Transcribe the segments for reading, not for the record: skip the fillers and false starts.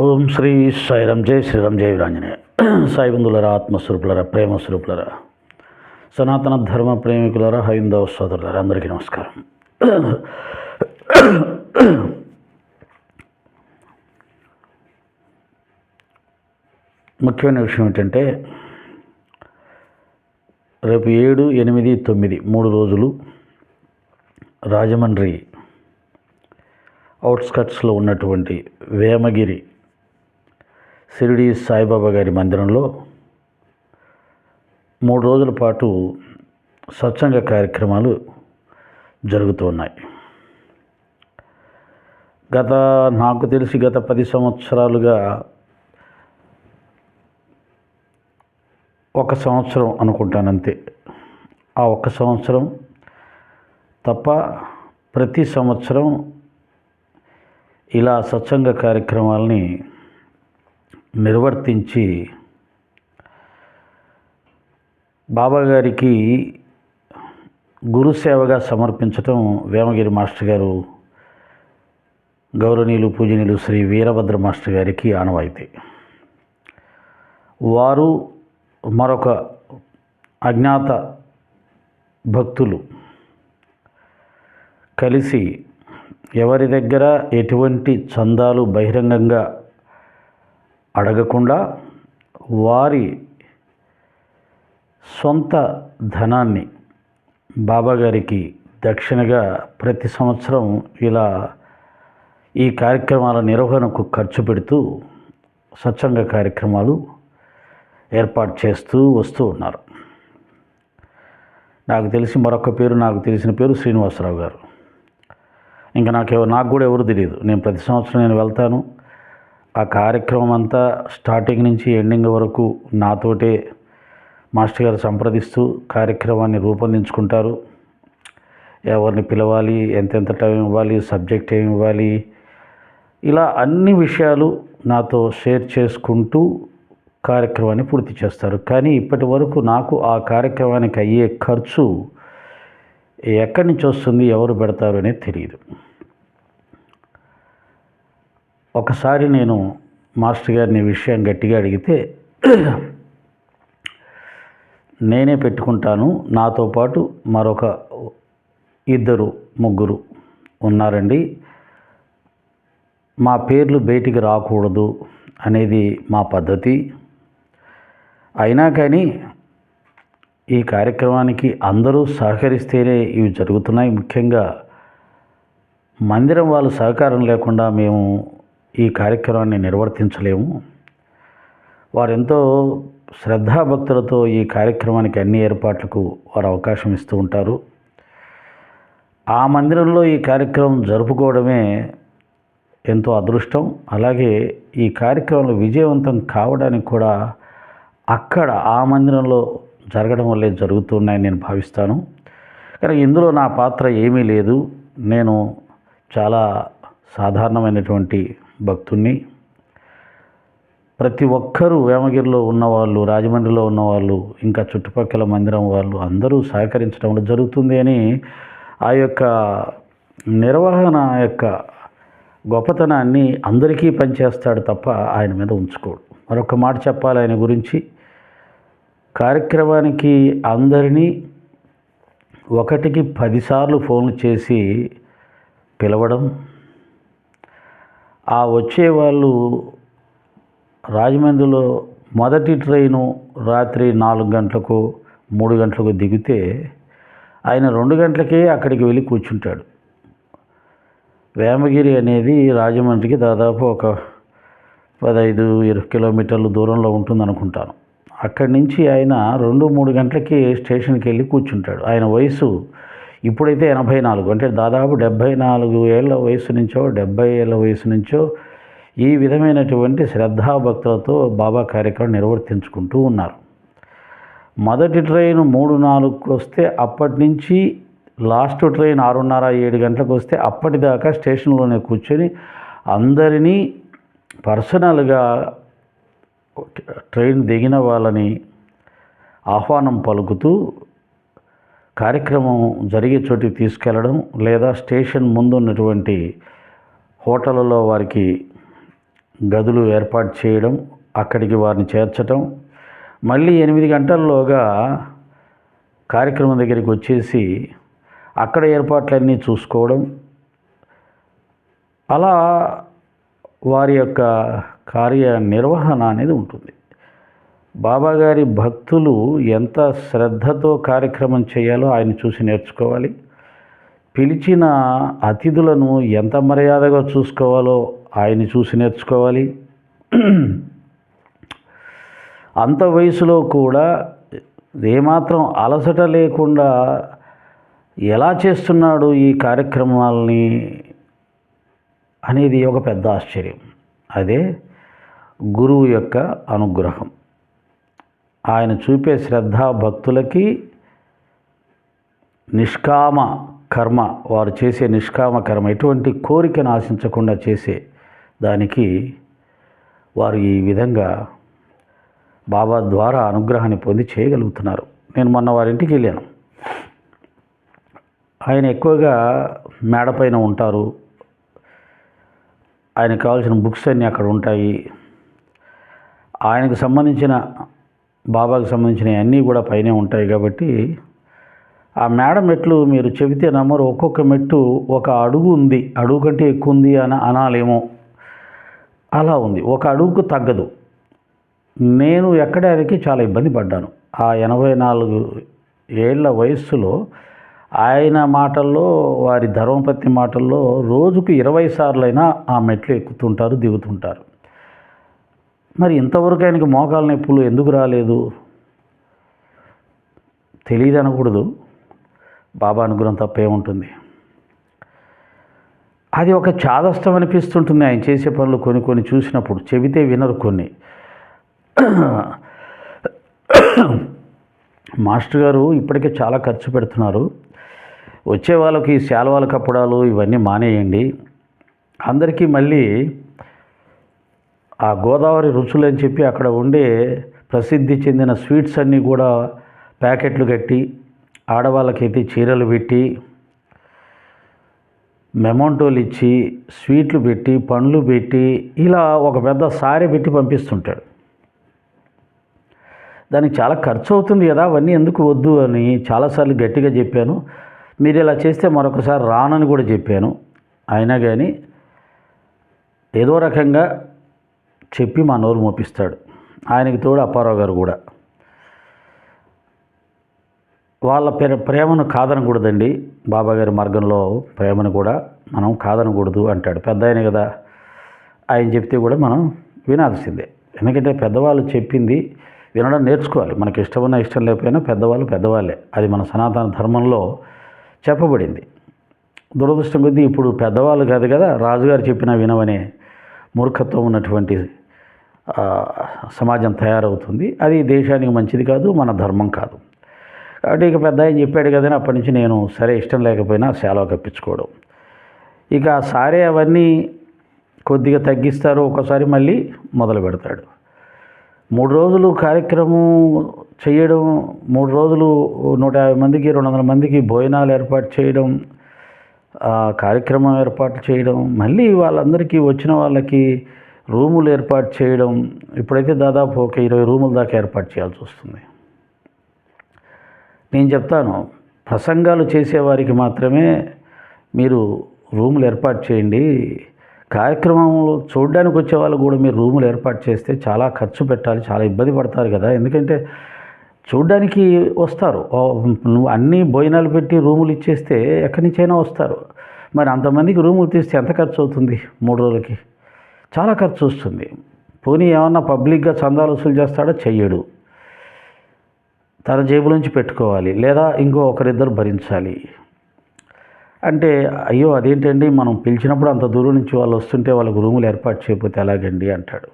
ఓం శ్రీ సాయిరామ్. జై శ్రీరామ్. జై వీరాంజనేయ. సాయి బంధువులరా, ఆత్మస్వరూపులరా, ప్రేమస్వరూపులరా, సనాతన ధర్మ ప్రేమికులరా, హైందవ సోదరులరా, అందరికీ నమస్కారం. ముఖ్యమైన విషయం ఏంటంటే, రేపు 7, 8, 9 3 రోజులు రాజమండ్రి అవుట్స్కట్స్లో ఉన్నటువంటి వేమగిరి షిరిడి సాయిబాబా గారి మందిరంలో 3 రోజుల పాటు సత్సంగ కార్యక్రమాలు జరుగుతూ ఉన్నాయి. నాకు తెలిసి గత 10 సంవత్సరాలుగా, 1 సంవత్సరం అనుకుంటానంతే, ఆ 1 సంవత్సరం తప్ప ప్రతి సంవత్సరం ఇలా సత్సంగ కార్యక్రమాలని నిర్వర్తించి బాబాగారికి గురుసేవగా సమర్పించటం వేమగిరి మాస్టర్ గారు, గౌరవనీయులు పూజనీయులు శ్రీ వీరభద్ర మాస్టర్ గారికి ఆనవాయితీ. వారు మరొక అజ్ఞాత భక్తులు కలిసి ఎవరి దగ్గర ఎటువంటి చందాలు బహిరంగంగా అడగకుండా వారి సొంత ధనాన్ని బాబాగారికి దక్షిణగా ప్రతి సంవత్సరం ఇలా ఈ కార్యక్రమాల నిర్వహణకు ఖర్చు పెడుతూ సత్సంగ కార్యక్రమాలు ఏర్పాటు చేస్తూ వస్తూ ఉన్నారు. నాకు తెలిసిన పేరు శ్రీనివాసరావు గారు. ఇంకా నాకు కూడా ఎవరు తెలియదు. నేను ప్రతి సంవత్సరం నేను వెళ్తాను. ఆ కార్యక్రమం అంతా స్టార్టింగ్ నుంచి ఎండింగ్ వరకు నాతోటే మాస్టర్ గారు సంప్రదిస్తూ కార్యక్రమాన్ని రూపొందించుకుంటారు. ఎవరిని పిలవాలి, ఎంతెంత టైం ఇవ్వాలి, సబ్జెక్ట్ ఏమి ఇవ్వాలి, ఇలా అన్ని విషయాలు నాతో షేర్ చేసుకుంటూ కార్యక్రమాన్ని పూర్తి చేస్తారు. కానీ ఇప్పటి వరకు నాకు ఆ కార్యక్రమానికి అయ్యే ఖర్చు ఎక్కడి నుంచి వస్తుంది, ఎవరు పెడతారు అనేది తెలియదు. ఒకసారి నేను మాస్టర్ గారిని విషయం గట్టిగా అడిగితే, నేనే పెట్టుకుంటాను, నాతో పాటు మరొక 2, 3 ఉన్నారండి, మా పేర్లు బయటికి రాకూడదు అనేది మా పద్ధతి. అయినా కానీ ఈ కార్యక్రమానికి అందరూ సహకరిస్తేనే ఇవి జరుగుతున్నాయి. ముఖ్యంగా మందిరం వాళ్ళ సహకారం లేకుండా మేము ఈ కార్యక్రమాన్ని నిర్వర్తించలేము. వారెంతో శ్రద్ధాభక్తులతో ఈ కార్యక్రమానికి అన్ని ఏర్పాట్లకు వారు అవకాశం ఇస్తూ ఉంటారు. ఆ మందిరంలో ఈ కార్యక్రమం జరుపుకోవడమే ఎంతో అదృష్టం. అలాగే ఈ కార్యక్రమంలో విజయవంతం కావడానికి కూడా అక్కడ ఆ మందిరంలో జరగడం వల్లే జరుగుతున్నాయని నేను భావిస్తాను. కానీ ఇందులో నా పాత్ర ఏమీ లేదు. నేను చాలా సాధారణమైనటువంటి భక్తుణ్ణి. ప్రతి ఒక్కరూ వేమగిరిలో ఉన్నవాళ్ళు, రాజమండ్రిలో ఉన్నవాళ్ళు, ఇంకా చుట్టుపక్కల మందిరం వాళ్ళు అందరూ సహకరించడం జరుగుతుంది అని ఆ యొక్క నిర్వహణ యొక్క గొప్పతనాన్ని అందరికీ పనిచేస్తాడు తప్ప ఆయన మీద ఉంచుకోడు. మరొక మాట చెప్పాలి ఆయన గురించి. కార్యక్రమానికి అందరినీ 1కి 10 సార్లు ఫోన్లు చేసి పిలవడం, ఆ వచ్చేవాళ్ళు రాజమండ్రిలో మొదటి ట్రైను రాత్రి 4 గంటలకు 3 గంటలకు దిగితే ఆయన 2 గంటలకే అక్కడికి వెళ్ళి కూర్చుంటాడు. వేమగిరి అనేది రాజమండ్రికి దాదాపు ఒక 15-20 కిలోమీటర్ల దూరంలో ఉంటుందనుకుంటాను. అక్కడి నుంచి ఆయన 2-3 గంటలకి స్టేషన్కి వెళ్ళి కూర్చుంటాడు. ఆయన వయసు ఇప్పుడైతే 84, అంటే దాదాపు 74 ఏళ్ళ వయసు నుంచో 70 ఏళ్ళ వయసు నుంచో ఈ విధమైనటువంటి శ్రద్ధాభక్తులతో బాబా కార్యక్రమం నిర్వర్తించుకుంటూ ఉన్నారు. మొదటి ట్రైన్ 3-4కు వస్తే అప్పటి నుంచి లాస్ట్ ట్రైన్ 6:30-7 గంటలకు వస్తే అప్పటిదాకా స్టేషన్లోనే కూర్చొని అందరినీ పర్సనల్గా ట్రైన్ దిగిన వాళ్ళని ఆహ్వానం పలుకుతూ కార్యక్రమం జరిగే చోటికి తీసుకెళ్ళడం, లేదా స్టేషన్ ముందు ఉన్నటువంటి హోటళ్ళలో వారికి గదులు ఏర్పాటు చేయడం, అక్కడికి వారిని చేర్చటం, మళ్ళీ 8 గంటల్లోగా కార్యక్రమం దగ్గరికి వచ్చేసి అక్కడ ఏర్పాట్లన్నీ చూసుకోవడం, అలా వారి యొక్క కార్యనిర్వహణ అనేది ఉంటుంది. బాబాగారి భక్తులు ఎంత శ్రద్ధతో కార్యక్రమం చేయాలో ఆయన చూసి నేర్చుకోవాలి. పిలిచిన అతిథులను ఎంత మర్యాదగా చూసుకోవాలో ఆయన్ని చూసి నేర్చుకోవాలి. అంత వయసులో కూడా ఏమాత్రం అలసట లేకుండా ఎలా చేస్తున్నాడు ఈ కార్యక్రమాలని అనేది ఒక పెద్ద ఆశ్చర్యం. అదే గురువు యొక్క అనుగ్రహం. ఆయన చూపే శ్రద్ధ భక్తులకి నిష్కామ కర్మ, వారు చేసే నిష్కామ కర్మ, ఎటువంటి కోరికను ఆశించకుండా చేసే దానికి వారు ఈ విధంగా బాబా ద్వారా అనుగ్రహాన్ని పొంది చేయగలుగుతున్నారు. నేను మొన్న వారింటికి వెళ్ళాను. ఆయన ఎక్కువగా మేడపైన ఉంటారు. ఆయనకు కావాల్సిన బుక్స్ అన్నీ అక్కడ ఉంటాయి. ఆయనకు సంబంధించిన బాబాకు సంబంధించిన అన్నీ కూడా పైనే ఉంటాయి. కాబట్టి ఆ మేడ మెట్లు మీరు చెబితే నమ్మరు, ఒక్కొక్క మెట్టు ఒక అడుగు ఉంది, అడుగు కంటే ఎక్కువ ఉంది అనాలేమో, అలా ఉంది. ఒక అడుగుకు తగ్గదు. నేను ఎక్కడానికి చాలా ఇబ్బంది పడ్డాను. ఆ 84 ఏళ్ల వయస్సులో ఆయన మాటల్లో, వారి ధర్మపత్ని మాటల్లో రోజుకు 20 సార్లైనా ఆ మెట్లు ఎక్కుతుంటారు, దిగుతుంటారు. మరి ఇంతవరకు ఆయనకి మోకాలు నొప్పులు ఎందుకు రాలేదు? తెలియదు అనకూడదు, బాబా అనుగ్రహం తప్పేముంటుంది. అది ఒక చాదస్తం అనిపిస్తుంటుంది ఆయన చేసే పనులు. కొన్ని చూసినప్పుడు చెబితే వినరు. కొన్ని మాస్టర్ గారు ఇప్పటికే చాలా ఖర్చు పెడుతున్నారు. వచ్చే వాళ్ళకి శాలువాల కప్పడాలు ఇవన్నీ మానేయండి. అందరికీ మళ్ళీ ఆ గోదావరి రుచులు అని చెప్పి అక్కడ ఉండే ప్రసిద్ధి చెందిన స్వీట్స్ అన్నీ కూడా ప్యాకెట్లు కట్టి, ఆడవాళ్ళకైతే చీరలు పెట్టి, మెమోంటోలు ఇచ్చి, స్వీట్లు పెట్టి, పండ్లు పెట్టి, ఇలా ఒక పెద్ద సారె పెట్టి పంపిస్తుంటాడు. దానికి చాలా ఖర్చు అవుతుంది కదా, అవన్నీ ఎందుకు వద్దు అని చాలాసార్లు గట్టిగా చెప్పాను. మీరు ఇలా చేస్తే మరొకసారి రానని కూడా చెప్పాను. అయినా కానీ ఏదో రకంగా చెప్పి మా నోరు మోపిస్తాడు. ఆయనకి తోడు అప్పారావు గారు కూడా. వాళ్ళ ప్రేమను కాదనకూడదండి. బాబాగారి మార్గంలో ప్రేమను కూడా మనం కాదనకూడదు అంటాడు. పెద్ద ఆయన కదా, ఆయన చెప్తే కూడా మనం వినాల్సిందే. ఎందుకంటే పెద్దవాళ్ళు చెప్పింది వినడం నేర్చుకోవాలి. మనకి ఇష్టమున్నా ఇష్టం లేకపోయినా పెద్దవాళ్ళు పెద్దవాళ్ళే. అది మన సనాతన ధర్మంలో చెప్పబడింది. దురదృష్టం కొద్దీ ఇప్పుడు పెద్దవాళ్ళు కాదు కదా, రాజుగారు చెప్పినా వినవనే మూర్ఖత్వం ఉన్నటువంటి సమాజం తయారవుతుంది. అది దేశానికి మంచిది కాదు, మన ధర్మం కాదు. కాబట్టి ఇక పెద్ద ఆయన చెప్పాడు కదని అప్పటి నుంచి నేను సరే ఇష్టం లేకపోయినా సెలవ కప్పించుకోవడం. ఇక సారే అవన్నీ కొద్దిగా తగ్గిస్తారు, ఒకసారి మళ్ళీ మొదలు పెడతాడు. 3 రోజులు కార్యక్రమం చేయడం, 3 రోజులు 150 మందికి 200 మందికి భోజనాలు ఏర్పాటు చేయడం, కార్యక్రమం ఏర్పాటు చేయడం, మళ్ళీ వాళ్ళందరికీ వచ్చిన వాళ్ళకి రూములు ఏర్పాటు చేయడం. ఇప్పుడైతే దాదాపు ఒక 20 రూముల దాకా ఏర్పాటు చేయాల్సి వస్తుంది. నేను చెప్తాను, ప్రసంగాలు చేసేవారికి మాత్రమే మీరు రూములు ఏర్పాటు చేయండి. కార్యక్రమంలో చూడడానికి వచ్చే వాళ్ళు కూడా మీరు రూములు ఏర్పాటు చేస్తే చాలా ఖర్చు పెట్టాలి, చాలా ఇబ్బంది పడతారు కదా. ఎందుకంటే చూడ్డానికి వస్తారు. నువ్వు అన్నీ భోజనాలు పెట్టి రూములు ఇచ్చేస్తే ఎక్కడి నుంచైనా వస్తారు. మరి అంతమందికి రూములు తీస్తే ఎంత ఖర్చు అవుతుంది? 3 రోజులకి చాలా ఖర్చు వస్తుంది. పోనీ ఏమన్నా పబ్లిక్గా చందాలు వసూలు చేస్తాడో చెయ్యడు. తన జేబులోంచి పెట్టుకోవాలి, లేదా ఇంకో ఒకరిద్దరు భరించాలి. అంటే అయ్యో అదేంటండి, మనం పిలిచినప్పుడు అంత దూరం నుంచి వాళ్ళు వస్తుంటే వాళ్ళకు రూములు ఏర్పాటు చేయకపోతే ఎలాగండి అంటాడు.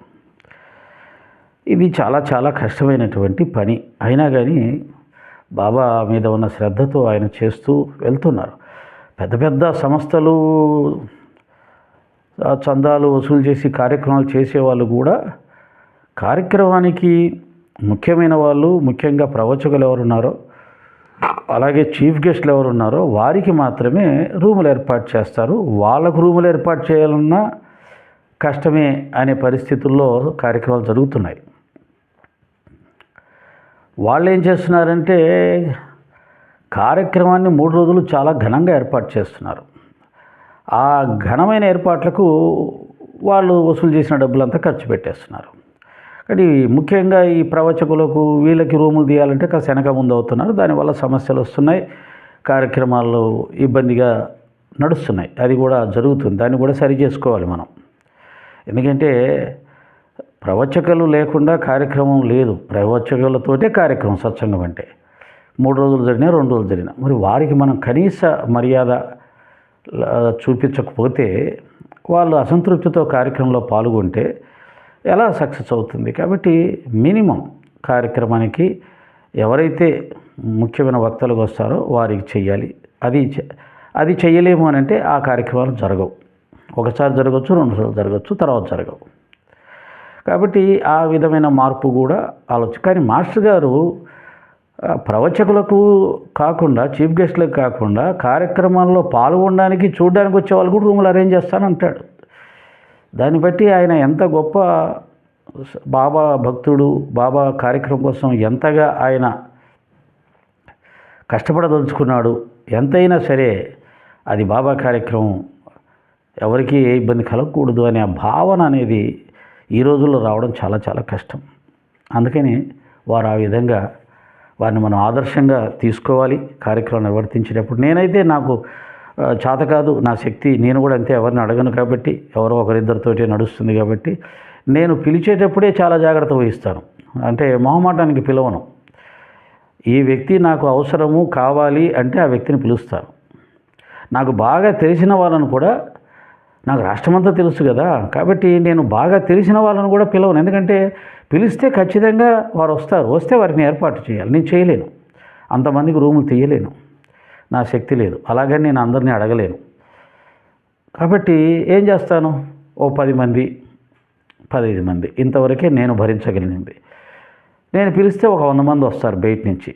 ఇది చాలా చాలా కష్టమైనటువంటి పని. అయినా కానీ బాబా మీద ఉన్న శ్రద్ధతో ఆయన చేస్తూ వెళ్తున్నారు. పెద్ద పెద్ద సంస్థలు చందాలు వసూలు చేసి కార్యక్రమాలు చేసేవాళ్ళు కూడా కార్యక్రమానికి ముఖ్యమైన వాళ్ళు, ముఖ్యంగా ప్రవచకులు ఎవరున్నారో, అలాగే చీఫ్ గెస్ట్లు ఎవరున్నారో వారికి మాత్రమే రూములు ఏర్పాటు చేస్తారు. వాళ్ళకు రూములు ఏర్పాటు చేయాలన్నా కష్టమే అనే పరిస్థితుల్లో కార్యక్రమాలు జరుగుతున్నాయి. వాళ్ళు ఏం చేస్తున్నారంటే కార్యక్రమాన్ని 3 రోజులు చాలా ఘనంగా ఏర్పాటు చేస్తున్నారు. ఆ ఘనమైన ఏర్పాట్లకు వాళ్ళు వసూలు చేసిన డబ్బులంతా ఖర్చు పెట్టేస్తున్నారు. కానీ ముఖ్యంగా ఈ ప్రవచకులకు వీళ్ళకి రూములు తీయాలంటే కాస్త వెనక ముందు అవుతున్నారు. దానివల్ల సమస్యలు వస్తున్నాయి, కార్యక్రమాలు ఇబ్బందిగా నడుస్తున్నాయి. అది కూడా జరుగుతుంది. దాన్ని కూడా సరి చేసుకోవాలి మనం. ఎందుకంటే ప్రవచకులు లేకుండా కార్యక్రమం లేదు. ప్రవచకులతోటే కార్యక్రమం సత్సంగం అంటే 3 రోజులు జరిగినా 2 రోజులు జరిగినా మరి వారికి మనం కనీస మర్యాద చూపించకపోతే వాళ్ళు అసంతృప్తితో కార్యక్రమంలో పాల్గొంటే ఎలా సక్సెస్ అవుతుంది? కాబట్టి మినిమం కార్యక్రమానికి ఎవరైతే ముఖ్యమైన వక్తలకు వస్తారో వారికి చెయ్యాలి. అది చెయ్యలేము అని అంటే ఆ కార్యక్రమాలు జరగవు. ఒకసారి జరగవచ్చు, 2 సార్లు జరగవచ్చు, తర్వాత జరగవు. కాబట్టి ఆ విధమైన మార్పు కూడా కానీ మాస్టర్ గారు ప్రవచకులకు కాకుండా, చీఫ్ గెస్ట్లకు కాకుండా కార్యక్రమాల్లో పాల్గొనడానికి చూడడానికి వచ్చే వాళ్ళు కూడా రూములు అరేంజ్ చేస్తానంటాడు. దాన్ని బట్టి ఆయన ఎంత గొప్ప బాబా భక్తుడు, బాబా కార్యక్రమం కోసం ఎంతగా ఆయన కష్టపడదలుచుకున్నాడు. ఎంతైనా సరే అది బాబా కార్యక్రమం, ఎవరికి ఏ ఇబ్బంది కలగకూడదు అనే భావన అనేది ఈ రోజుల్లో రావడం చాలా చాలా కష్టం. అందుకని వారు ఆ విధంగా వారిని మనం ఆదర్శంగా తీసుకోవాలి కార్యక్రమం నిర్వర్తించేటప్పుడు. నేనైతే నాకు చేత కాదు, నా శక్తి, నేను కూడా అంతే, ఎవరిని అడగను కాబట్టి, ఎవరో ఒకరిద్దరితోటే నడుస్తుంది కాబట్టి నేను పిలిచేటప్పుడే చాలా జాగ్రత్త వహిస్తాను. అంటే మొహమాటానికి పిలవను. ఈ వ్యక్తి నాకు అవసరము కావాలి అంటే ఆ వ్యక్తిని పిలుస్తాను. నాకు బాగా తెలిసిన వాళ్ళను కూడా, నాకు రాష్ట్రమంతా తెలుసు కదా, కాబట్టి నేను బాగా తెలిసిన వాళ్ళను కూడా పిలవను. ఎందుకంటే పిలిస్తే ఖచ్చితంగా వారు వస్తారు. వస్తే వారిని ఏర్పాటు చేయాలి. నేను చేయలేను, అంతమందికి రూములు తీయలేను, నా శక్తి లేదు. అలాగని నేను అందరినీ అడగలేను. కాబట్టి ఏం చేస్తాను, ఓ 10 మంది 15 మంది ఇంతవరకే నేను భరించగలిగింది. నేను పిలిస్తే ఒక 100 మంది వస్తారు బయట నుంచి.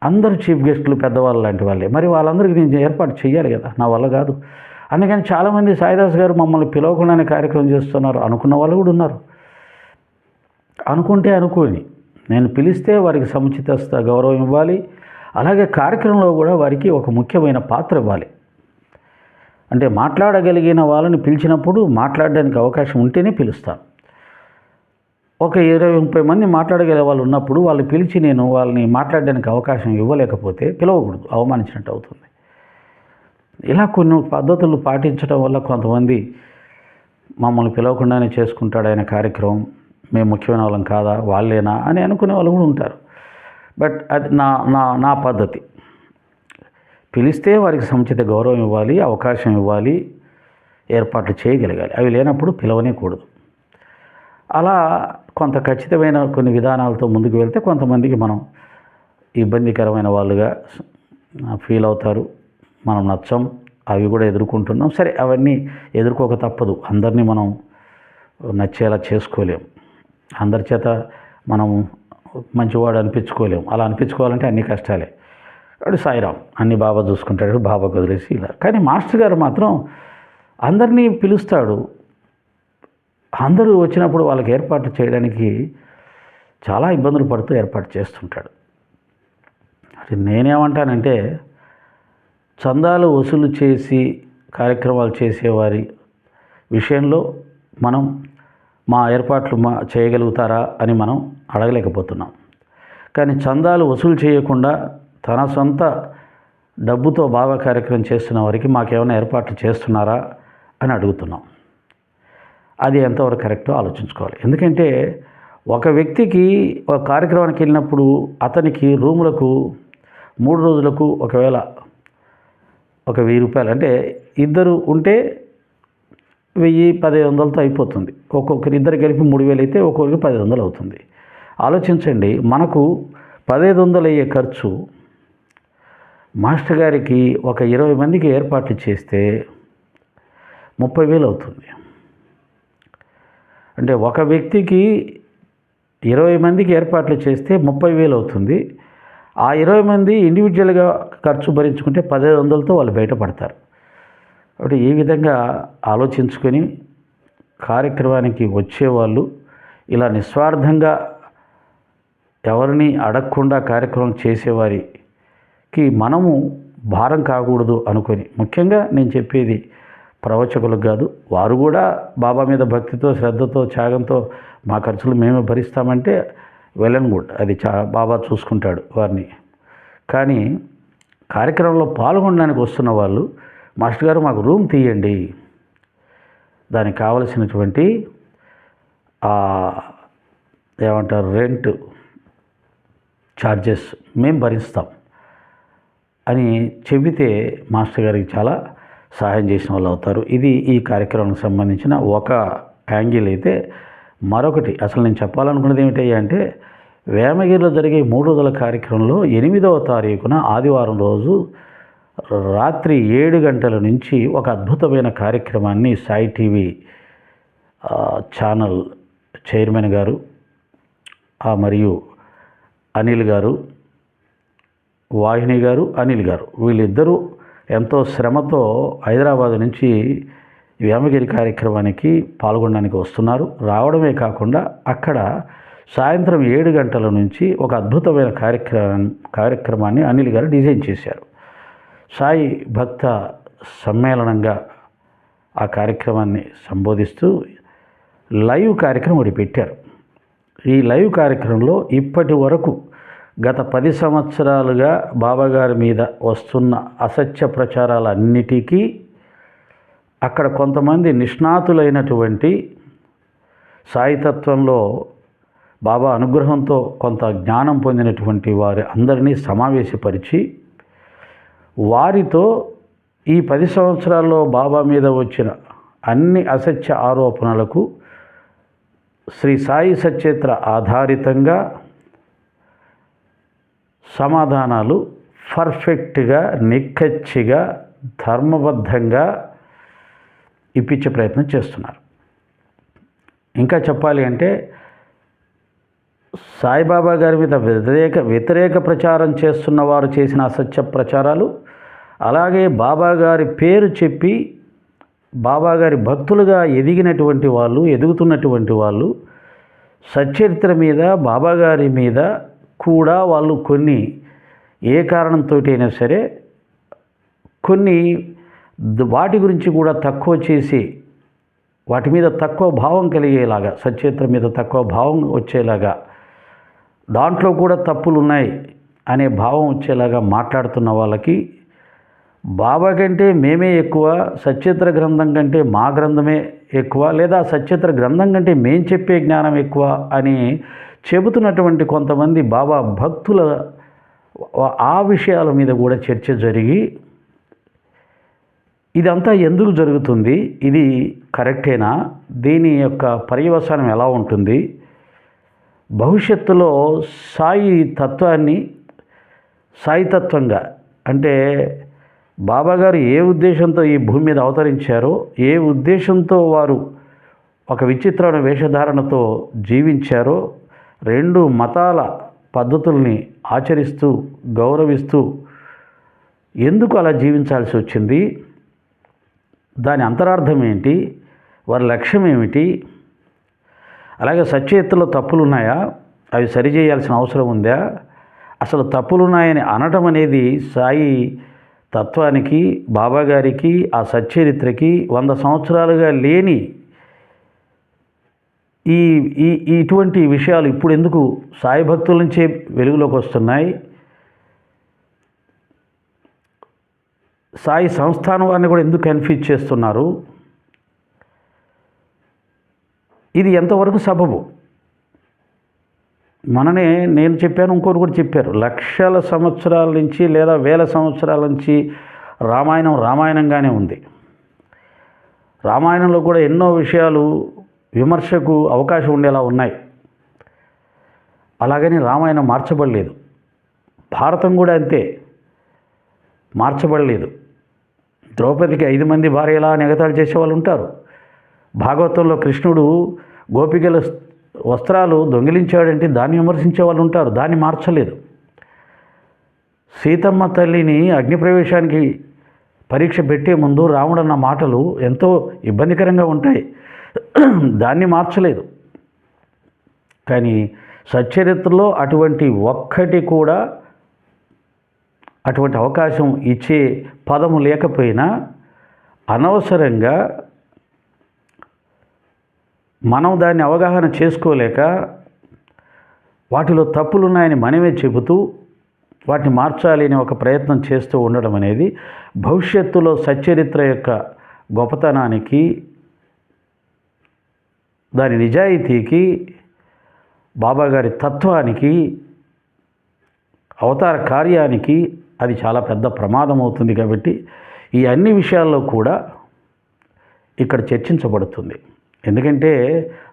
అందరూ చీఫ్ గెస్టులు, పెద్దవాళ్ళు లాంటి వాళ్ళే. మరి వాళ్ళందరికీ నేను ఏర్పాటు చేయాలి కదా, నా వల్ల కాదు. అందుకని చాలామంది సాయిదాస్ గారు మమ్మల్ని పిలవకుండానే కార్యక్రమం చేస్తున్నారు అనుకున్న వాళ్ళు కూడా ఉన్నారు. అనుకోని నేను పిలిస్తే వారికి సముచిత గౌరవం ఇవ్వాలి. అలాగే కార్యక్రమంలో కూడా వారికి ఒక ముఖ్యమైన పాత్ర ఇవ్వాలి. అంటే మాట్లాడగలిగిన వాళ్ళని పిలిచినప్పుడు మాట్లాడడానికి అవకాశం ఉంటేనే పిలుస్తాను. ఒక 20-30 మంది మాట్లాడగలిగే వాళ్ళు ఉన్నప్పుడు వాళ్ళు పిలిచి నేను వాళ్ళని మాట్లాడడానికి అవకాశం ఇవ్వలేకపోతే పిలవకూడదు, అవమానించినట్టు అవుతుంది. ఇలా కొన్ని పద్ధతులు పాటించడం వల్ల కొంతమంది మమ్మల్ని పిలవకుండానే చేసుకుంటాడు ఆయన కార్యక్రమం, మేము ముఖ్యమైన వాళ్ళం కాదా, వాళ్ళేనా అని అనుకునే వాళ్ళు కూడా ఉంటారు. బట్ అది నా పద్ధతి. పిలిస్తే వారికి సముచిత గౌరవం ఇవ్వాలి, అవకాశం ఇవ్వాలి, ఏర్పాట్లు చేయగలగాలి. అవి లేనప్పుడు పిలవనేకూడదు. అలా కొంత ఖచ్చితమైన కొన్ని విధానాలతో ముందుకు వెళ్తే కొంతమందికి మనం ఇబ్బందికరమైన వాళ్ళుగా ఫీల్ అవుతారు, మనం నచ్చం, అవి కూడా ఎదుర్కొంటున్నాం. సరే, అవన్నీ ఎదుర్కోక తప్పదు. అందరినీ మనం నచ్చేలా చేసుకోలేం, అందరి చేత మనం మంచివాడు అనిపించుకోలేం. అలా అనిపించుకోవాలంటే అన్ని కష్టాలే. కాబట్టి సాయిరాం అన్ని బాబా చూసుకుంటాడు, బాబా వదిలేసి ఇలా. కానీ మాస్టర్ గారు మాత్రం అందరినీ పిలుస్తాడు. అందరూ వచ్చినప్పుడు వాళ్ళకి ఏర్పాటు చేయడానికి చాలా ఇబ్బందులు పడుతూ ఏర్పాటు చేస్తుంటాడు. అది నేనేమంటానంటే, చందాలు వసూలు చేసి కార్యక్రమాలు చేసేవారి విషయంలో మనం మా ఏర్పాట్లు చేయగలుగుతారా అని మనం అడగలేకపోతున్నాం. కానీ చందాలు వసూలు చేయకుండా తన సొంత డబ్బుతో బాగా కార్యక్రమం చేస్తున్న వారికి మాకేమైనా ఏర్పాట్లు చేస్తున్నారా అని అడుగుతున్నాం. అది ఎంతవరకు కరెక్టో ఆలోచించుకోవాలి. ఎందుకంటే ఒక వ్యక్తికి ఒక కార్యక్రమానికి వెళ్ళినప్పుడు అతనికి రూములకు 3 రోజులకు ఒకవేళ ఒక 1000 రూపాయలు, అంటే ఇద్దరు ఉంటే 1000-1500తో అయిపోతుంది. ఇద్దరు కలిపి 3000 అయితే ఒక్కొక్కరికి 1500 అవుతుంది. ఆలోచించండి, మనకు 1500 అయ్యే ఖర్చు మాస్టర్ గారికి ఒక 20 మందికి ఏర్పాట్లు చేస్తే 30,000 అవుతుంది. అంటే ఒక వ్యక్తికి 20 మందికి ఏర్పాట్లు చేస్తే 30,000 అవుతుంది. ఆ 20 మంది ఇండివిజువల్గా ఖర్చు భరించుకుంటే 1500తో వాళ్ళు బయటపడతారు. కాబట్టి ఈ విధంగా ఆలోచించుకొని కార్యక్రమానికి వచ్చేవాళ్ళు ఇలా నిస్వార్థంగా ఎవరిని అడగకుండా కార్యక్రమం చేసేవారికి మనము భారం కాకూడదు అనుకొని, ముఖ్యంగా నేను చెప్పేది ప్రవచకులకు కాదు, వారు కూడా బాబా మీద భక్తితో శ్రద్ధతో త్యాగంతో మా ఖర్చులు మేమే భరిస్తామంటే వెల్ అండ్ గుడ్, అది బాబా చూసుకుంటాడు వారిని. కానీ కార్యక్రమంలో పాల్గొనడానికి వస్తున్న వాళ్ళు, మాస్టర్ గారు మాకు రూమ్ తీయండి, దానికి కావలసినటువంటి ఏమంటారు రెంట్ ఛార్జెస్ మేము భరిస్తాం అని చెబితే మాస్టర్ గారికి చాలా సహాయం చేసిన వాళ్ళు అవుతారు. ఇది ఈ కార్యక్రమానికి సంబంధించిన ఒక యాంగిల్ అయితే, మరొకటి అసలు నేను చెప్పాలనుకున్నది ఏమిటయ్యా అంటే, వేమగిరిలో జరిగే 3 రోజుల కార్యక్రమంలో 8వ తారీఖున ఆదివారం రోజు రాత్రి 7 గంటల నుంచి ఒక అద్భుతమైన కార్యక్రమాన్ని సాయి టీవీ ఛానల్ చైర్మన్ గారు మరియు అనిల్ గారు, వాహిని గారు, అనిల్ గారు, వీళ్ళిద్దరూ ఎంతో శ్రమతో హైదరాబాద్ నుంచి వేమగిరి కార్యక్రమానికి పాల్గొనడానికి వస్తున్నారు. రావడమే కాకుండా అక్కడ సాయంత్రం 7 గంటల నుంచి ఒక అద్భుతమైన కార్యక్రమాన్ని అనిల్ గారు డిజైన్ చేశారు. సాయి భక్త సమ్మేళనంగా ఆ కార్యక్రమాన్ని సంబోధిస్తూ లైవ్ కార్యక్రమం ఒకటి పెట్టారు. ఈ లైవ్ కార్యక్రమంలో ఇప్పటి వరకు గత 10 సంవత్సరాలుగా బాబాగారి మీద వస్తున్న అసత్య ప్రచారాలన్నిటికీ అక్కడ కొంతమంది నిష్ణాతులైనటువంటి సాయితత్వంలో బాబా అనుగ్రహంతో కొంత జ్ఞానం పొందినటువంటి వారి అందరినీ సమావేశపరిచి వారితో ఈ 10 సంవత్సరాల్లో బాబా మీద వచ్చిన అన్ని అసత్య ఆరోపణలకు శ్రీ సాయి సచేత్ర ఆధారితంగా సమాధానాలు పర్ఫెక్ట్గా, నిక్కచ్చిగా, ధర్మబద్ధంగా ఇప్పించే ప్రయత్నం చేస్తున్నారు. ఇంకా చెప్పాలి అంటే, సాయిబాబా గారి మీద వ్యతిరేక ప్రచారం చేస్తున్న వారు చేసిన అసత్య ప్రచారాలు, అలాగే బాబా గారి పేరు చెప్పి బాబా గారి భక్తులుగా ఎదిగినటువంటి వాళ్ళు, ఎదుగుతున్నటువంటి వాళ్ళు సచరిత్ర మీద, బాబా గారి మీద కూడా వాళ్ళు కొన్ని ఏ కారణంతో అయినా సరే కొన్ని వాటి గురించి కూడా తక్కువ చేసి వాటి మీద తక్కువ భావం కలిగేలాగా, సచరిత్ర మీద తక్కువ భావం వచ్చేలాగా, దాంట్లో కూడా తప్పులు ఉన్నాయి అనే భావం వచ్చేలాగా మాట్లాడుతున్న వాళ్ళకి బాబా కంటే మేమే ఎక్కువ, సచరిత్ర గ్రంథం కంటే మా గ్రంథమే ఎక్కువ, లేదా సచరిత్ర గ్రంథం కంటే మేం చెప్పే జ్ఞానం ఎక్కువ అని చెబుతున్నటువంటి కొంతమంది బాబా భక్తుల ఆ విషయాల మీద కూడా చర్చ జరిగి, ఇదంతా ఎందుకు జరుగుతుంది, ఇది కరెక్టేనా, దీని యొక్క పర్యవసానం ఎలా ఉంటుంది, భవిష్యత్తులో సాయి తత్వాన్ని సాయితత్వంగా అంటే బాబాగారు ఏ ఉద్దేశంతో ఈ భూమి మీద అవతరించారో, ఏ ఉద్దేశంతో వారు ఒక విచిత్రమైన వేషధారణతో జీవించారో, 2 మతాల పద్ధతుల్ని ఆచరిస్తూ గౌరవిస్తూ ఎందుకు అలా జీవించాల్సి వచ్చింది, దాని అంతరార్థం ఏంటి, వారి లక్ష్యం ఏమిటి, అలాగే సచరిత్రలో తప్పులు ఉన్నాయా, అవి సరిచేయాల్సిన అవసరం ఉందా, అసలు తప్పులున్నాయని అనటం అనేది సాయి తత్వానికి, బాబాగారికి, ఆ సచ్చరిత్రకి 100 సంవత్సరాలుగా లేని ఇటువంటి విషయాలు ఇప్పుడు ఎందుకు సాయి భక్తుల నుంచే వెలుగులోకి వస్తున్నాయి, సాయి సంస్థానం వారిని కూడా ఎందుకు కన్ఫ్యూజ్ చేస్తున్నారు, ఇది ఎంతవరకు సబబు? నేను చెప్పాను, ఇంకోరు కూడా చెప్పారు, లక్షల సంవత్సరాల నుంచి లేదా వేల సంవత్సరాల నుంచి రామాయణంగానే ఉంది. రామాయణంలో కూడా ఎన్నో విషయాలు విమర్శకు అవకాశం ఉండేలా ఉన్నాయి. అలాగని రామాయణం మార్చబడలేదు. భారతం కూడా అంతే, మార్చబడలేదు. ద్రౌపదికి 5 మంది భార్యలా ఎగతాళి చేసేవాళ్ళు ఉంటారు. భాగవతంలో కృష్ణుడు గోపికల వస్త్రాలు దొంగిలించాడంటే దాన్ని విమర్శించే వాళ్ళు ఉంటారు, దాన్ని మార్చలేదు. సీతమ్మ తల్లిని అగ్నిప్రవేశానికి పరీక్ష పెట్టే ముందు రాముడన్న మాటలు ఎంతో ఇబ్బందికరంగా ఉంటాయి. దాన్ని మార్చలేదు. కానీ సచ్చరిత్రలో అటువంటి ఒక్కటి కూడా అటువంటి అవకాశం ఇచ్చే పదము లేకపోయినా అనవసరంగా మనం దాన్ని అవగాహన చేసుకోలేక వాటిలో తప్పులున్నాయని మనమే చెబుతూ వాటిని మార్చాలి అని ఒక ప్రయత్నం చేస్తూ ఉండడం అనేది భవిష్యత్తులో సచ్చరిత్ర యొక్క గొప్పతనానికి, దాని నిజాయితీకి, బాబాగారి తత్వానికి, అవతార కార్యానికి అది చాలా పెద్ద ప్రమాదం అవుతుంది. కాబట్టి ఈ అన్ని విషయాల్లో కూడా ఇక్కడ చర్చించబడుతుంది. ఎందుకంటే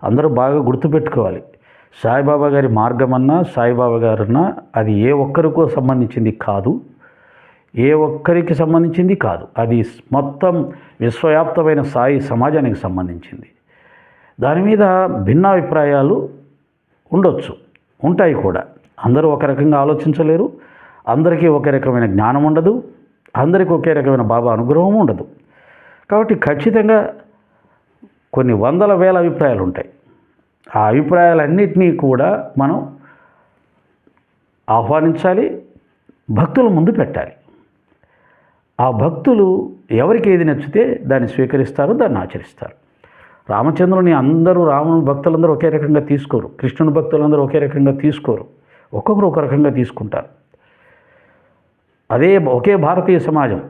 అందరూ బాగా గుర్తుపెట్టుకోవాలి, సాయిబాబా గారి మార్గమన్నా సాయిబాబా గారన్నా అది ఏ ఒక్కరికో సంబంధించింది కాదు, ఏ ఒక్కరికి సంబంధించింది కాదు. అది మొత్తం విశ్వవ్యాప్తమైన సాయి సమాజానికి సంబంధించింది. దాని మీద భిన్నాభిప్రాయాలు ఉండొచ్చు, ఉంటాయి కూడా. అందరూ ఒక రకంగా ఆలోచించలేరు, అందరికీ ఒకే రకమైన జ్ఞానం ఉండదు, అందరికీ ఒకే రకమైన బాబా అనుగ్రహం ఉండదు. కాబట్టి ఖచ్చితంగా కొన్ని వందల వేల అభిప్రాయాలు ఉంటాయి. ఆ అభిప్రాయాలన్నింటినీ కూడా మనం ఆహ్వానించాలి, భక్తుల ముందు పెట్టాలి. ఆ భక్తులు ఎవరికి ఏది నచ్చితే దాన్ని స్వీకరిస్తారు, దాన్ని ఆచరిస్తారు. రామచంద్రుని అందరూ, రాముని భక్తులందరూ ఒకే రకంగా తీసుకోరు, కృష్ణుని భక్తులందరూ ఒకే రకంగా తీసుకోరు, ఒక్కొక్కరు ఒక రకంగా తీసుకుంటారు. అదే ఒకే భారతీయ సమాజం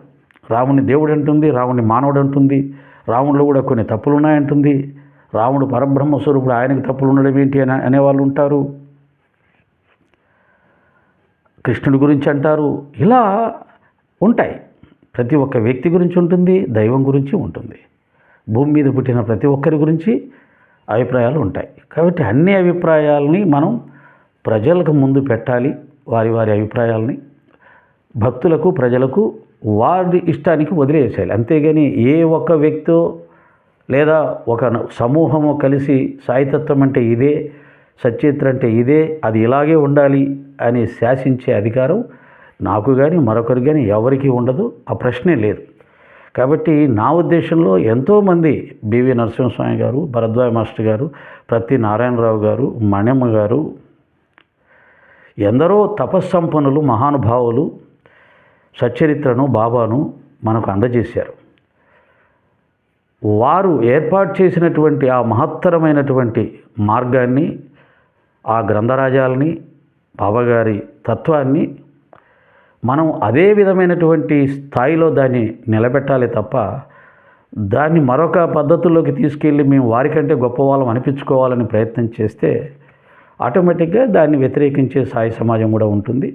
రాముని దేవుడు అంటుంది, రాముని మానవుడు అంటుంది, రాముడిలో కూడా కొన్ని తప్పులు ఉన్నాయంటుంది, రాముడు పరబ్రహ్మ స్వరూపుడు, ఆయనకి తప్పులు ఉండడం ఏంటి అని అనేవాళ్ళు ఉంటారు, కృష్ణుడి గురించి అంటారు. ఇలా ఉంటాయి. ప్రతి ఒక్క వ్యక్తి గురించి ఉంటుంది, దైవం గురించి ఉంటుంది, భూమి మీద పుట్టిన ప్రతి ఒక్కరి గురించి అభిప్రాయాలు ఉంటాయి. కాబట్టి అన్ని అభిప్రాయాలని మనం ప్రజలకు ముందు పెట్టాలి. వారి వారి అభిప్రాయాలని భక్తులకు, ప్రజలకు వారి ఇష్టానికి వదిలేసేయాలి. అంతేగాని ఏ ఒక్క వ్యక్తో లేదా ఒక సమూహము కలిసి సాయితత్వం అంటే ఇదే, సచ్చరిత్ర అంటే ఇదే, అది ఇలాగే ఉండాలి అని శాసించే అధికారం నాకు కానీ మరొకరు కానీ ఎవరికీ ఉండదు. ఆ ప్రశ్నే లేదు. కాబట్టి నా ఉద్దేశంలో ఎంతోమంది బివి నరసింహస్వామి గారు, భరద్వాజ మాస్టర్ గారు, ప్రతి నారాయణరావు గారు, మణిమ్మ గారు, ఎందరో తపస్సంపన్నులు, మహానుభావులు సచ్చరిత్రను, బాబాను మనకు అందజేశారు. వారు ఏర్పాటు చేసినటువంటి ఆ మహత్తరమైనటువంటి మార్గాన్ని, ఆ గ్రంథరాజాలని, బాబాగారి తత్వాన్ని మనం అదే విధమైనటువంటి స్థాయిలో దాన్ని నిలబెట్టాలి తప్ప దాన్ని మరొక పద్ధతుల్లోకి తీసుకెళ్ళి మేము వారికంటే గొప్పవాళ్ళం అనిపించుకోవాలని ప్రయత్నం చేస్తే ఆటోమేటిక్గా దాన్ని వ్యతిరేకించే సాయి సమాజం కూడా ఉంటుంది.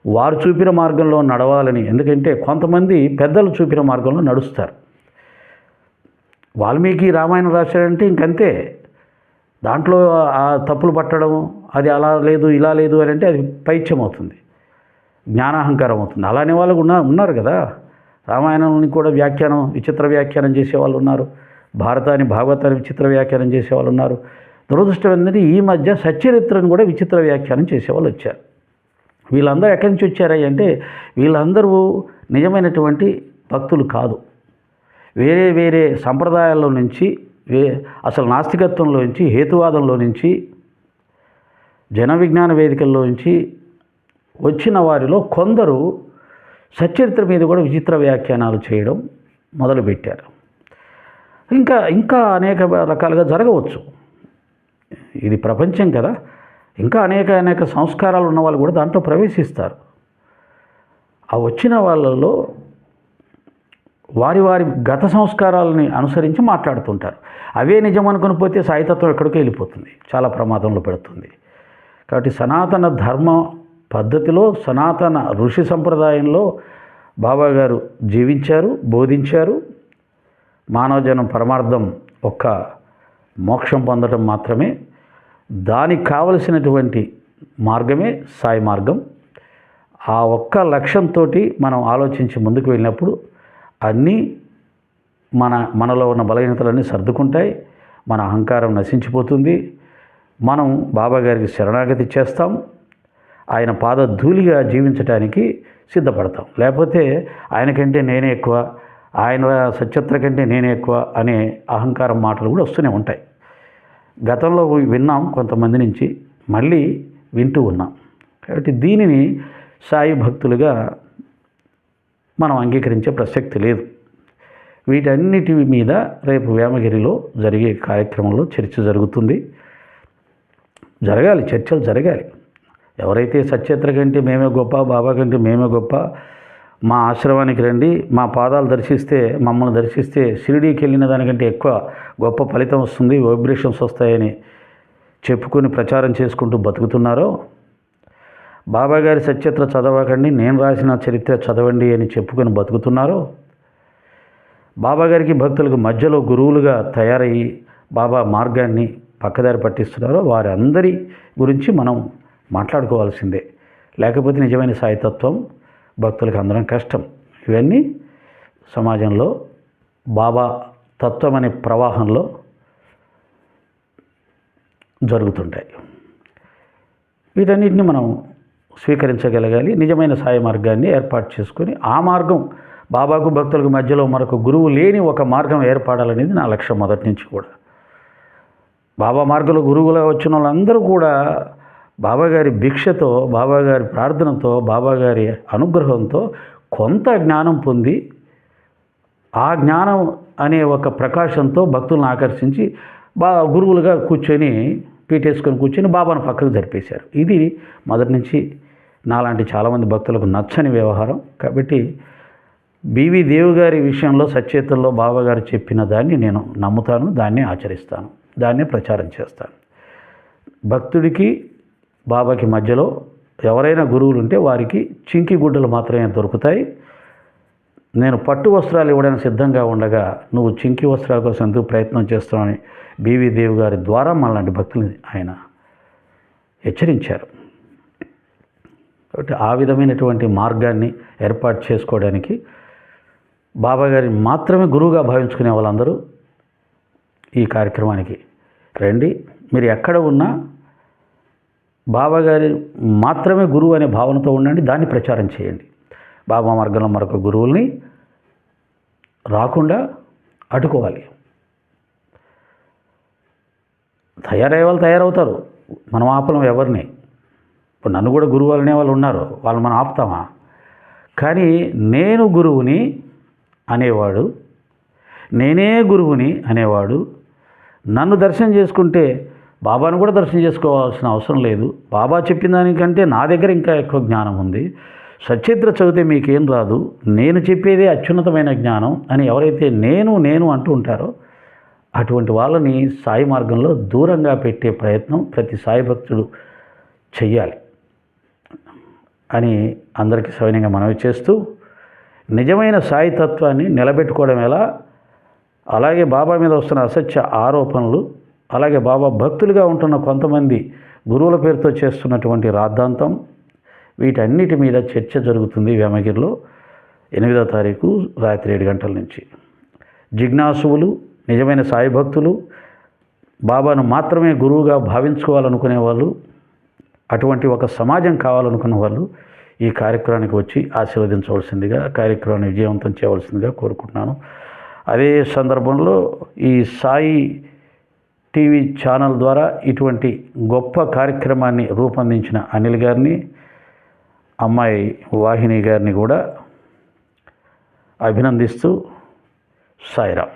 వారు చూపిన మార్గంలో నడవాలని, ఎందుకంటే కొంతమంది పెద్దలు చూపిన మార్గంలో నడుస్తారు. వాల్మీకి రామాయణం రాశాడంటే ఇంకంతే, దాంట్లో ఆ తప్పులు పట్టడం, అది అలా లేదు ఇలా లేదు అని అంటే అది పైత్యం అవుతుంది, జ్ఞానాహంకారం అవుతుంది. అలానే వాళ్ళు ఉన్నారు కదా. రామాయణాన్ని కూడా విచిత్ర వ్యాఖ్యానం చేసేవాళ్ళు ఉన్నారు, భాగవతాన్ని విచిత్ర వ్యాఖ్యానం చేసేవాళ్ళు ఉన్నారు. దురదృష్టం ఏంటంటే ఈ మధ్య సచ్చరిత్రను కూడా విచిత్ర వ్యాఖ్యానం చేసేవాళ్ళు వచ్చారు. వీళ్ళందరూ ఎక్కడి నుంచి వచ్చారయ్య అంటే వీళ్ళందరూ నిజమైనటువంటి భక్తులు కాదు. వేరే వేరే సంప్రదాయాల్లో నుంచి, అసలు నాస్తికత్వంలో నుంచి, హేతువాదంలో నుంచి, జన విజ్ఞాన వేదికల్లో నుంచి వచ్చిన వారిలో కొందరు సచ్చరిత్ర మీద కూడా విచిత్ర వ్యాఖ్యానాలు చేయడం మొదలుపెట్టారు. ఇంకా అనేక రకాలుగా జరగవచ్చు. ఇది ప్రపంచం కదా. ఇంకా అనేక సంస్కారాలు ఉన్న వాళ్ళు కూడా దాంట్లో ప్రవేశిస్తారు. ఆ వచ్చిన వాళ్ళలో వారి గత సంస్కారాలని అనుసరించి మాట్లాడుతుంటారు. అవే నిజం అనుకుని పోతే సాయితత్వం ఎక్కడికో వెళ్ళిపోతుంది, చాలా ప్రమాదంలో పెడుతుంది. కాబట్టి సనాతన ధర్మ పద్ధతిలో, సనాతన ఋషి సంప్రదాయంలో బాబాగారు జీవించారు, బోధించారు. మానవజనం పరమార్థం ఒక్క మోక్షం పొందడం మాత్రమే, దానికి కావలసినటువంటి మార్గమే సాయి మార్గం. ఆ ఒక్క లక్ష్యంతో మనం ఆలోచించి ముందుకు వెళ్ళినప్పుడు అన్నీ మనలో ఉన్న బలహీనతలన్నీ సర్దుకుంటాయి, మన అహంకారం నశించిపోతుంది. మనం బాబాగారికి శరణాగతి చేస్తాం, ఆయన పాదధూళిగా జీవించడానికి సిద్ధపడతాం. లేకపోతే ఆయనకంటే నేనే ఎక్కువ, ఆయన సత్యత్ర కంటే నేనే ఎక్కువ అనే అహంకారం మాటలు కూడా వస్తూనే ఉంటాయి. గతంలో విన్నాం కొంతమంది నుంచి, మళ్ళీ వింటూ ఉన్నాం. కాబట్టి దీనిని సాయి భక్తులుగా మనం అంగీకరించే ప్రసక్తి లేదు. వీటన్నిటి మీద రేపు వేమగిరిలో జరిగే కార్యక్రమంలో చర్చ జరుగుతుంది. జరగాలి, చర్చలు జరగాలి. ఎవరైతే సత్యత్ర కంటే మేమే గొప్ప, బాబా కంటే మేమే గొప్ప, మా ఆశ్రమానికి రండి, మా పాదాలు దర్శిస్తే, మమ్మల్ని దర్శిస్తే షిరిడీకి వెళ్ళిన దానికంటే ఎక్కువ గొప్ప ఫలితం వస్తుంది, వైబ్రేషన్స్ వస్తాయని చెప్పుకొని ప్రచారం చేసుకుంటూ బతుకుతున్నారో, బాబాగారి సత్యత్ర చదవకండి, నేను రాసిన చరిత్ర చదవండి అని చెప్పుకొని బతుకుతున్నారో, బాబాగారికి భక్తులకు మధ్యలో గురువులుగా తయారయ్యి బాబా మార్గాన్ని పక్కదారి పట్టిస్తున్నారో వారందరి గురించి మనం మాట్లాడుకోవాల్సిందే. లేకపోతే నిజమైన సాయితత్వం భక్తులకు అందడం కష్టం. ఇవన్నీ సమాజంలో బాబా తత్వం అనే ప్రవాహంలో జరుగుతుంటాయి. వీటన్నిటిని మనం స్వీకరించగలగాలి. నిజమైన సాయి మార్గాన్ని ఏర్పాటు చేసుకొని ఆ మార్గం బాబాకు భక్తులకు మధ్యలో మరొక గురువు లేని ఒక మార్గం ఏర్పడాలనేది నా లక్ష్యం మొదటి నుంచి కూడా. బాబా మార్గంలో గురువుగా వచ్చిన వాళ్ళందరూ కూడా బాబాగారి భిక్షతో, బాబాగారి ప్రార్థనతో, బాబాగారి అనుగ్రహంతో కొంత జ్ఞానం పొంది ఆ జ్ఞానం అనే ఒక ప్రకాశంతో భక్తులను ఆకర్షించి గురువులుగా కూర్చొని పీటేసుకొని కూర్చొని బాబాను పక్కకు జరిపేశారు. ఇది మొదటి నుంచి నాలాంటి చాలామంది భక్తులకు నచ్చని వ్యవహారం. కాబట్టి బివి దేవు గారి విషయంలో సచేతల్లో బాబాగారు చెప్పిన దాన్ని నేను నమ్ముతాను, దాన్ని ఆచరిస్తాను, దాన్నే ప్రచారం చేస్తాను. భక్తుడికి బాబాకి మధ్యలో ఎవరైనా గురువులు ఉంటే వారికి చింకి గుడ్డలు మాత్రమే దొరుకుతాయి. నేను పట్టు వస్త్రాలు ఇవ్వడానికి సిద్ధంగా ఉండగా నువ్వు చింకి వస్త్రాల కోసం ఎందుకు ప్రయత్నం చేస్తామని బివి దేవు గారి ద్వారా మనలాంటి భక్తుల్ని ఆయన హెచ్చరించారు. కాబట్టి ఆ విధమైనటువంటి మార్గాన్ని ఏర్పాటు చేసుకోవడానికి బాబాగారిని మాత్రమే గురువుగా భావించుకునే వాళ్ళందరూ ఈ కార్యక్రమానికి రండి. మీరు ఎక్కడ ఉన్నా బాబాగారి మాత్రమే గురువు అనే భావనతో ఉండండి, దాన్ని ప్రచారం చేయండి. బాబా మార్గంలో మరొక గురువుల్ని రాకుండా అడ్డుకోవాలి. తయారయ్యే వాళ్ళు తయారవుతారు, మనం ఆపలం ఎవరిని. ఇప్పుడు నన్ను కూడా గురువు అనే వాళ్ళు ఉన్నారు, వాళ్ళు మనం ఆపుతామా? కానీ నేను గురువుని అనేవాడు, నేనే గురువుని అనేవాడు నన్ను దర్శనం చేసుకుంటే బాబాను కూడా దర్శనం చేసుకోవాల్సిన అవసరం లేదు. బాబా చెప్పిన దానికంటే నా దగ్గర ఇంకా ఎక్కువ జ్ఞానం ఉంది. సచరిత్ర చదివితే మీకేం రాదు, నేను చెప్పేదే అత్యున్నతమైన జ్ఞానం అని ఎవరైతే నేను అంటూ ఉంటారో అటువంటి వాళ్ళని సాయి మార్గంలో దూరంగా పెట్టే ప్రయత్నం ప్రతి సాయి భక్తుడు చెయ్యాలి అని అందరికీ సవినయంగా మనవి చేస్తూ, నిజమైన సాయి తత్వాన్ని నిలబెట్టుకోవడం ఎలా, అలాగే బాబా మీద వస్తున్న అసత్య ఆరోపణలు, అలాగే బాబా భక్తులుగా ఉంటున్న కొంతమంది గురువుల పేరుతో చేస్తున్నటువంటి రాద్ధాంతం, వీటన్నిటి మీద చర్చ జరుగుతుంది వేమగిరిలో 8వ తారీఖు రాత్రి 7 గంటల నుంచి. జిజ్ఞాసువులు, నిజమైన సాయి భక్తులు, బాబాను మాత్రమే గురువుగా భావించుకోవాలనుకునే వాళ్ళు, అటువంటి ఒక సమాజం కావాలనుకున్న వాళ్ళు ఈ కార్యక్రమానికి వచ్చి ఆశీర్వదించవలసిందిగా, కార్యక్రమాన్ని విజయవంతం చేయవలసిందిగా కోరుకుంటున్నాను. అదే సందర్భంలో ఈ సాయి టీవీ ఛానల్ ద్వారా ఇటువంటి గొప్ప కార్యక్రమాన్ని రూపొందించిన అనిల్ గారిని, అమ్మాయి వాహిని గారిని కూడా అభినందిస్తూ సాయిరాం.